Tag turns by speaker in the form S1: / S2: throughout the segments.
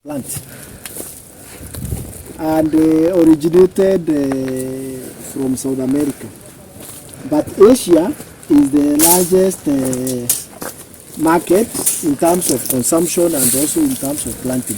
S1: plant and originated from South America. But Asia is the largest market in terms of consumption and also in terms of planting.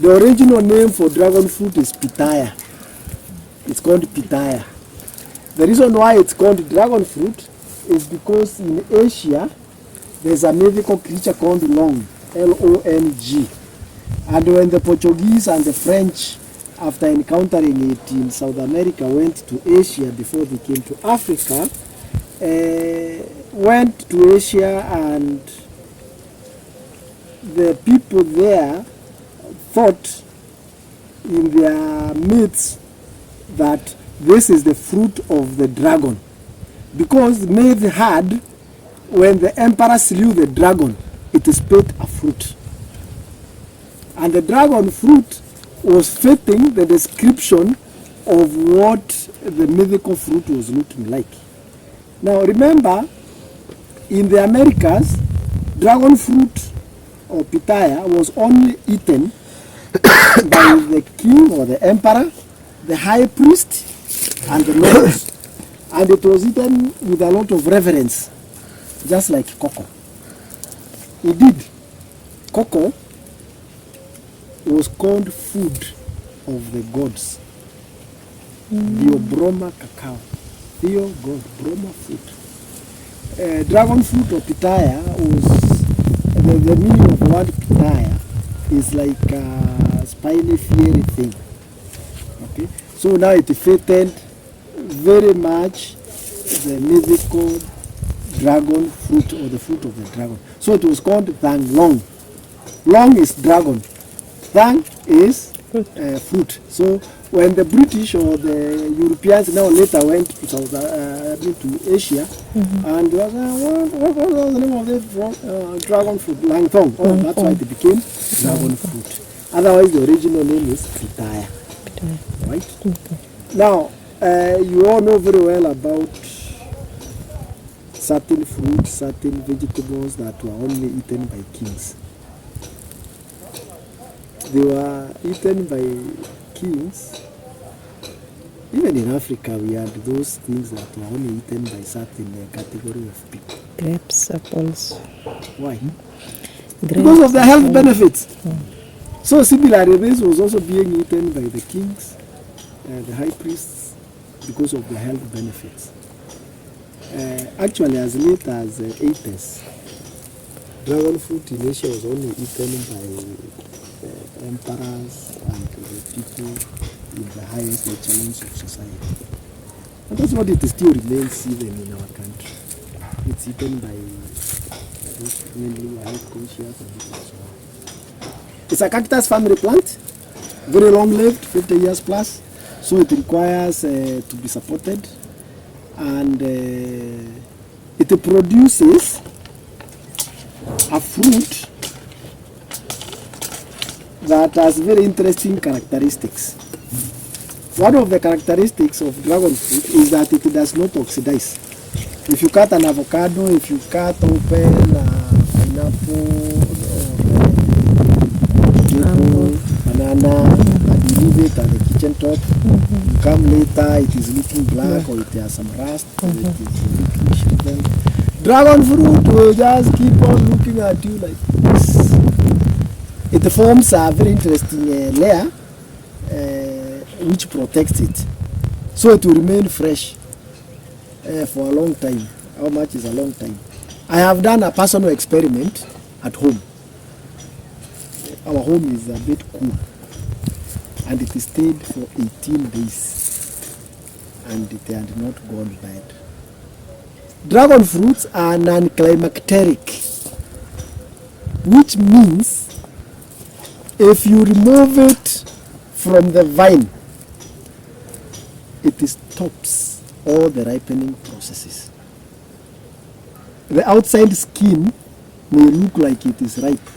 S1: The original name for dragon fruit is pitaya. It's called pitaya. The reason why it's called dragon fruit is because in Asia there's a mythical creature called long, L-O-N-G. And when the Portuguese and the French, after encountering it in South America, went to Asia before they came to Africa, went to Asia, and the people there thought in their myths that this is the fruit of the dragon, because myth had, when the emperor slew the dragon, it split a fruit, and the dragon fruit was fitting the description of what the mythical fruit was looking like. Now remember, in the Americas, dragon fruit or pitaya was only eaten by the king or the emperor, the high priest, and the lords. And it was eaten with a lot of reverence, just like cocoa. Indeed, cocoa was called food of the gods. Theobroma cacao. Theo, God, broma food. Dragon fruit or pitaya was, the meaning of the word pitaya is like a spiny, fiery thing. Okay? So now it fitted very much the mythical dragon fruit or the fruit of the dragon. So it was called thang long. Long is dragon. Thang is fruit. So when the British or the Europeans now later went to to Asia, and they was what was the name of the dragon fruit? Lang thong. Oh, that's why it became dragon fruit. Otherwise, the original name is pitaya. Right? Now, you all know very well about certain fruits, certain vegetables that were only eaten by kings. They were eaten by kings. Even in Africa, we had those things that were only eaten by certain category of people.
S2: Grapes, apples.
S1: Why?
S2: Grapes,
S1: because of the health benefits. So similarly, this was also being eaten by the kings, the high priests, because of the health benefits. Actually, as late as 80s, dragon fruit in Asia was only eaten by emperors and the people in the highest echelons of society. And that's what it still remains even in our country. It's eaten by those mainly health conscious and so on. It's a cactus family plant, very long lived, 50 years plus, so it requires to be supported, and it produces a fruit that has very interesting characteristics. One of the characteristics of dragon fruit is that it does not oxidize. If you cut an avocado, if you cut open a pineapple, banana, and you leave it at the kitchen top, you come later, it is looking black, or it has some rust, or it is looking shriveled. Dragon fruit will just keep on looking at you like this. It forms a very interesting layer which protects it, so it will remain fresh for a long time. How much is a long time? I have done a personal experiment at home. Our home is a bit cool, and it stayed for 18 days, and it had not gone bad. Dragon fruits are non-climacteric, which means if you remove it from the vine, it stops all the ripening processes. The outside skin may look like it is ripe,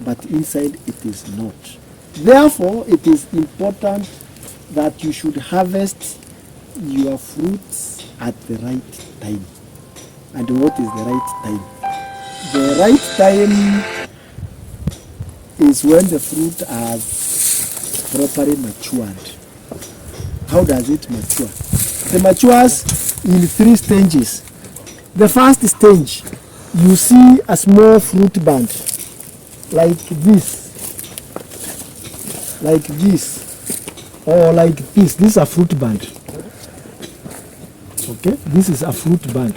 S1: but inside it is not. Therefore, it is important that you should harvest your fruits at the right time. And what is the right time? The right time is when the fruit has properly matured. How does it mature? It matures in 3 stages. The first stage, you see a small fruit band like this, or like this. This is a fruit band. Okay, this is a fruit band.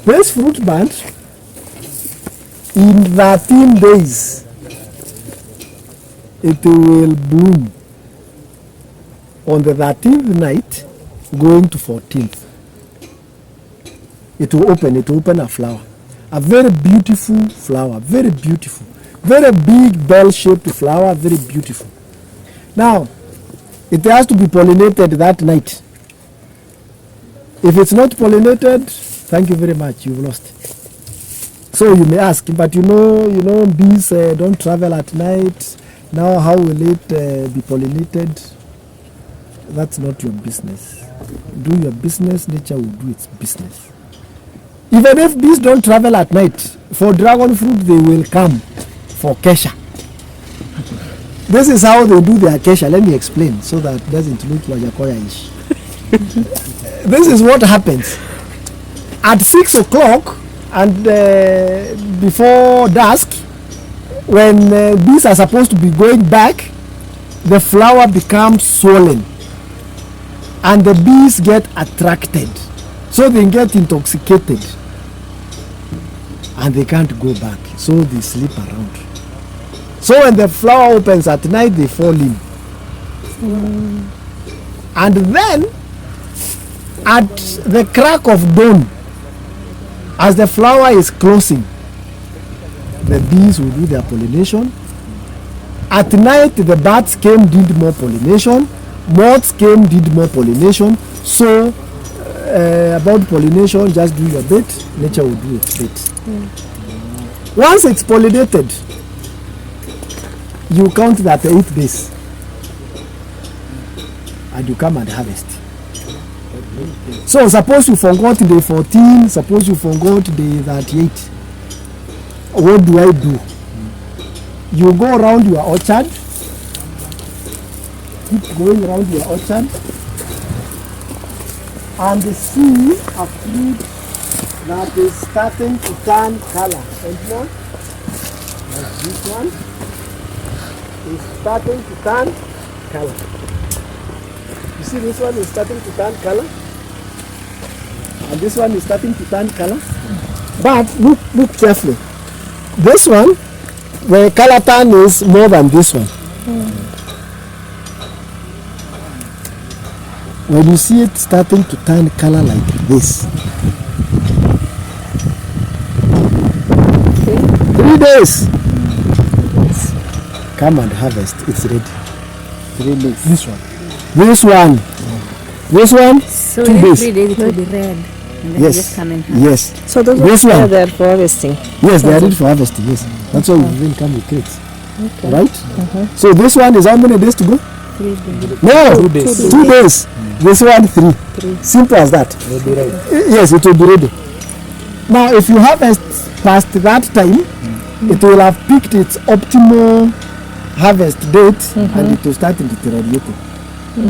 S1: This fruit band, in 13 days, it will bloom. On the 13th night, going to 14th, it will open a flower. A very beautiful flower, very beautiful. Very big bell-shaped flower, very beautiful. Now, it has to be pollinated that night. If it's not pollinated, thank you very much, you've lost. So you may ask, but you know, bees don't travel at night. Now, how will it be pollinated? That's not your business. Do your business, nature will do its business. Even if bees don't travel at night, for dragon fruit they will come for kesha. This is how they do their kesha. Let me explain so that it doesn't look Wajakoya-ish. This is what happens. At 6 o'clock and before dusk, when bees are supposed to be going back, the flower becomes swollen and the bees get attracted. So they get intoxicated and they can't go back. So they sleep around. So when the flower opens at night, they fall in. And then at the crack of dawn, as the flower is closing, the bees will do their pollination. At night, the bats came, did more pollination. Moths came, did more pollination. So about pollination, just do your bit, nature will do its bit. Once it's pollinated, you count that 8 days and you come and harvest. So suppose you forgot day 14, suppose you forgot day 38. What do? You go around your orchard, keep going around your orchard, and see a fruit that is starting to turn color. And now, like this one is starting to turn color. You see, this one is starting to turn color, and this one is starting to turn color. But look carefully. This one, the color turn is more than this one. When you see it starting to turn color like this, 3 days, come and harvest. It's ready. 3 days. This one,
S3: So
S1: 2
S3: in
S1: days.
S3: 3 days it will be red. And then you just come and harvest.
S1: Yes.
S2: So those
S1: This
S2: ones are
S1: one.
S2: there for harvesting.
S1: Yes, they are ready for harvesting. Yes, that's why we will come with crates. Right? So this one is how many days to go?
S3: 3 days.
S1: No,
S2: 2 days.
S1: 2 days. This one 3. Simple as that. Yes, it will be ready. Now, if you harvest past that time, it will have picked its optimal harvest date and it will start deteriorating. Of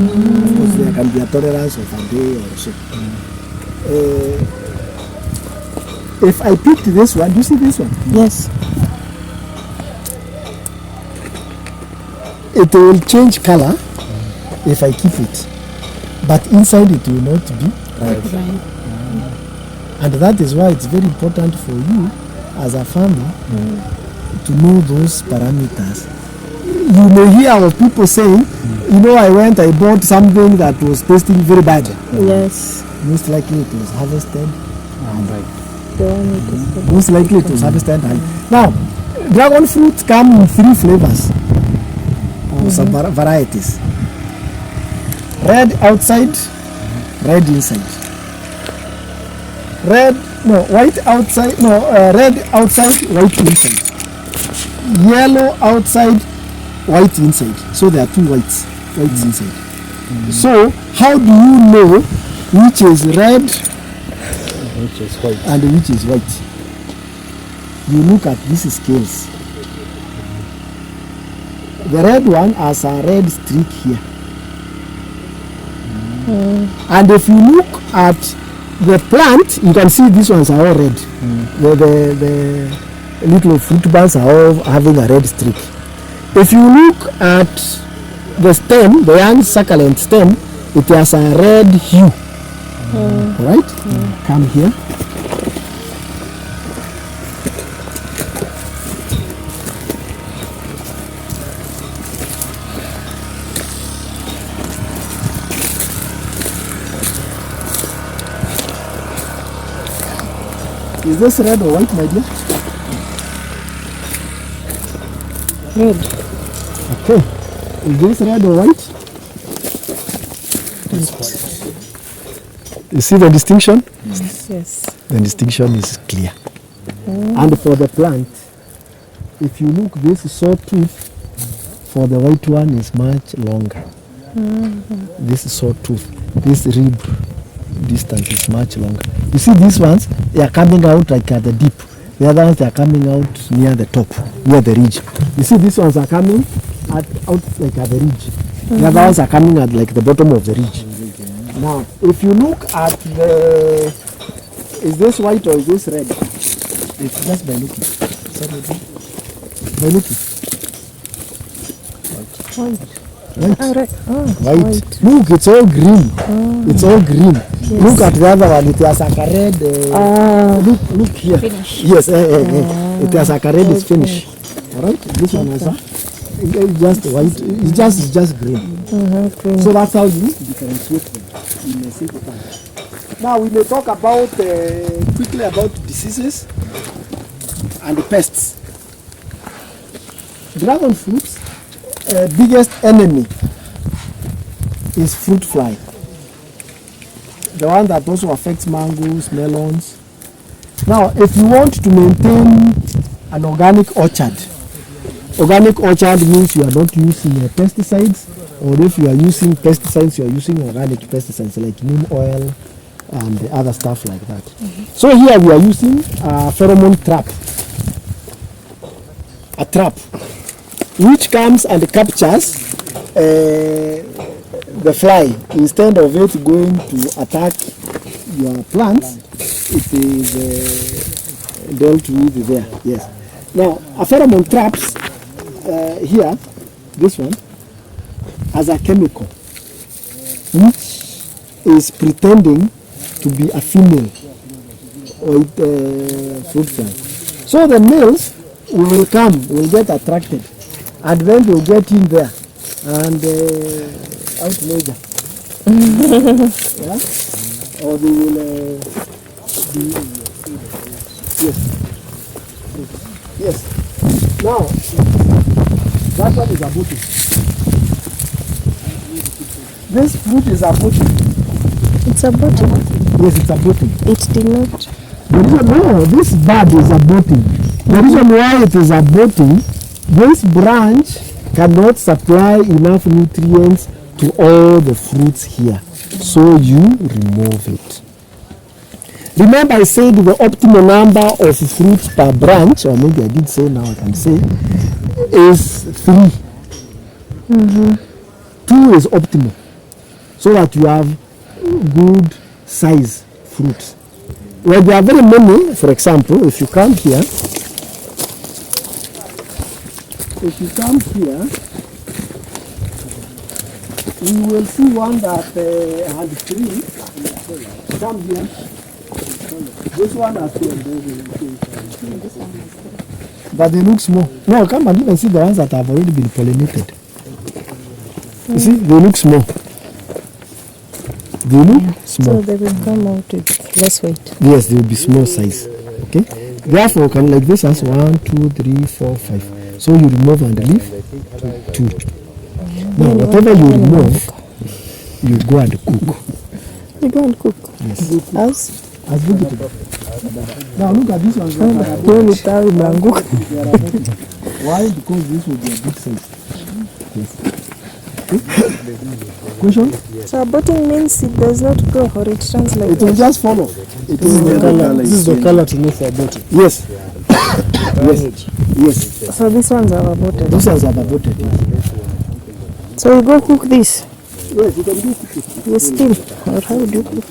S1: course, there can be a tolerance of a day or so. If I picked this one, do you see this one?
S2: Yes.
S1: It will change color if I keep it, but inside it will not be ripe. And that is why it's very important for you as a farmer to know those parameters. You may hear of people saying, I bought something that was tasting very bad.
S2: Yes.
S1: Most likely it was harvested.
S2: The
S1: Most likely it was harvested. Now, dragon fruit come in 3 flavors or some varieties. Red outside, red inside. White outside, red outside, white inside. Yellow outside, white inside. So there are 2 whites inside. So how do you know which is red
S4: which is white
S1: and which is white? You look at these scales. The red one has a red streak here. And if you look at the plant, you can see these ones are all red. The little fruit buds are all having a red streak. If you look at the stem, the young succulent stem, it has a red hue. Alright? Come here. Is this red or white, my dear?
S2: Red.
S1: Okay. Is this red or white? You see the distinction?
S2: Yes.
S1: The distinction is clear. And for the plant, if you look, this sawtooth for the white one is much longer. This sawtooth, this rib distance is much longer. You see these ones, they are coming out like at the deep. The other ones, they are coming out near the top, near the ridge. You see these ones are coming out like at the ridge. The other ones are coming at like the bottom of the ridge. Now, if you look at the, is this white or is this red? It's just by looking. By looking.
S2: White.
S1: Right.
S2: White.
S1: Look, it's all green. It's all green. Yes. Look at the other one. It has like a red. Look here.
S3: Finish.
S1: Yes. It has like a red. It's finished. All right. This one is just white. It's just green.
S2: Okay.
S1: So that's how you differentiate them in a simple time. Now we may talk about quickly about diseases and the pests. Dragon fruits. Biggest enemy is fruit fly. The one that also affects mangoes, melons. Now, if you want to maintain an organic orchard means you are not using pesticides, or if you are using pesticides, you are using organic pesticides like neem oil and the other stuff like that. So here we are using a pheromone trap. A trap which comes and captures the fly. Instead of it going to attack your plants, it is dealt with there. Yes. Now, a pheromone traps here, this one, has a chemical which is pretending to be a female or fruit fly. So the males will come, will get attracted, and then they'll get in there and out later. Yeah? Or they will be, yes. Now, that one is aborting. This fruit is aborting.
S2: It's aborting.
S1: Yes, it's aborting.
S2: It did not.
S1: No, this bud is aborting. The reason why it is aborting, this branch cannot supply enough nutrients to all the fruits here. So you remove it. Remember I said the optimal number of fruits per branch, or maybe I did say, now I can say, is 3. 2 is optimal. So that you have good size fruits. Where there are very many, for example, if you come here, you will see one that had 3. Come here. This one has 2. But they look small. No, come and look and see the ones that have already been pollinated. You see, they look small. They look small.
S2: So they will come out with less weight.
S1: Yes, they will be small size. Okay. Therefore, can like this as 1, 2, 3, 4, 5. So you remove and leave 2. Now, whatever you remove, you go and cook.
S2: You go and cook.
S1: Yes. As vegetable. Now look at this one. Why? Because this will be a big size. Yes. Question?
S2: So aborting means it does not grow or it turns like
S1: it will just fall off. This is the color to know for aborting. Yes. Yes. Yes.
S2: So these ones are aborted.
S1: Those ones are aborted.
S2: So you go cook this.
S1: Yes, you can do it.
S2: You steam. Or how do you cook?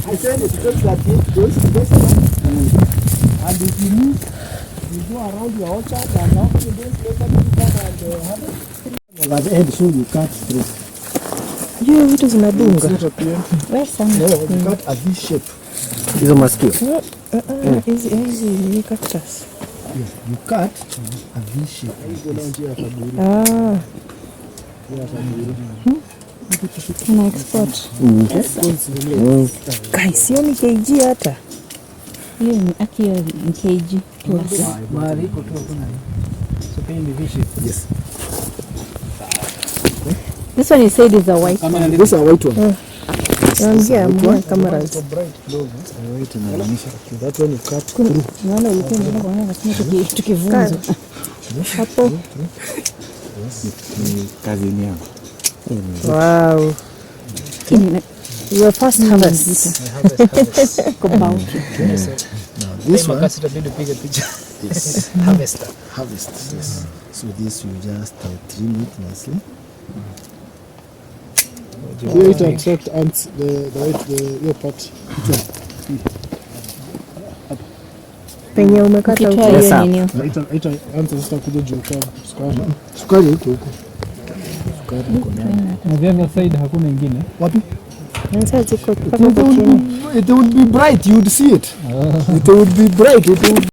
S1: I said it because that goes and if you move, you go around your orchard and after the days later you come and harvest. At the end, so you cut through.
S2: Hiyo vitu zinadunga.
S3: Where some?
S1: No, you cut a V shape. Hizo masikio.
S2: Hizi ni cactus.
S1: Yes, you cut a V shape.
S2: Ah.
S3: Can I export?
S2: Guys, sio ni kg hata.
S3: Hiyo ni akio ni kg plus.
S4: Mahali iko tu hakuna. So pia ni vishi.
S1: Yes.
S3: This one you said is a white one.
S1: This is a white one.
S2: Naambia mbona cameras.
S1: That one you cut through.
S3: Naona ulikuwa unataka kuona lakini tukivunja.
S2: Hapo.
S1: Ni kazi yangu.
S2: Wow. Your first harvest.
S3: Compound.
S1: This one.
S4: Makasi itabidi upige picha.
S1: Yes. Harvest. Yes. So this you just trim it nicely.
S5: Here it attract ants, the part.
S2: Penye umekata
S3: Ukitoa
S2: huko.
S3: hiyo nini?
S5: Ita ants zitakuja juu kwa sukari.
S1: Sukari iko huko.
S4: Na the other side hakuna ingine.
S1: Wapi?
S2: Sasa ziko mpaka chini.
S1: It would be bright, you would see it. It would be bright. It would